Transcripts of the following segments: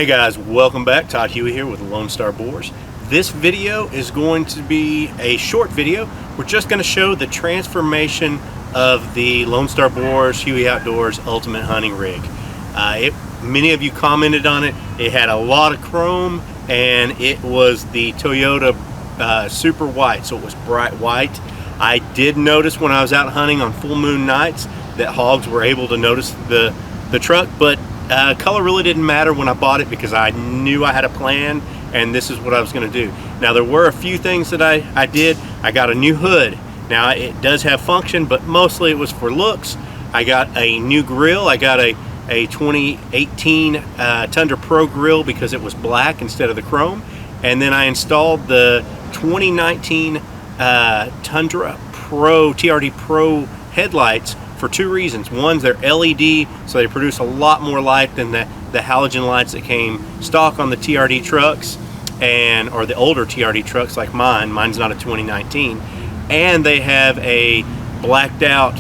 Hey guys, welcome back. Todd Huey here with Lone Star Boars. This video is going to be a short video. We're just going to show the transformation of the Lone Star Boars Huey Outdoors Ultimate Hunting Rig. Many of you commented on it. It had a lot of chrome and it was the Toyota Super White, so it was bright white. I did notice when I was out hunting on full moon nights that hogs were able to notice the truck, but color really didn't matter when I bought it because I knew I had a plan and this is what I was going to do. Now there were a few things that I did. I got a new hood. Now it does have function, but mostly it was for looks. I got a new grill. I got a 2018 Tundra Pro grill because it was black instead of the chrome. And then I installed the 2019 Tundra Pro TRD Pro headlights for two reasons. One, they're LED, so they produce a lot more light than the halogen lights that came stock on the TRD trucks or the older TRD trucks like mine. Mine's not a 2019. And they have a blacked out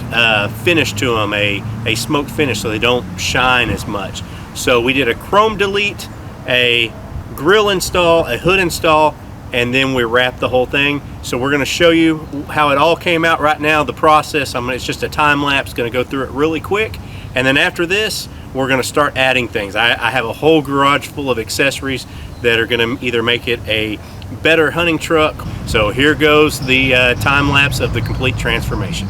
finish to them, a smoked finish, so they don't shine as much. So we did a chrome delete, a grill install, a hood install, and then we wrapped the whole thing. So we're going to show you how it all came out right now, the process. It's just a time lapse, going to go through it really quick, and then after this we're going to start adding things. I have a whole garage full of accessories that are going to either make it a better hunting truck. So here goes the time lapse of the complete transformation.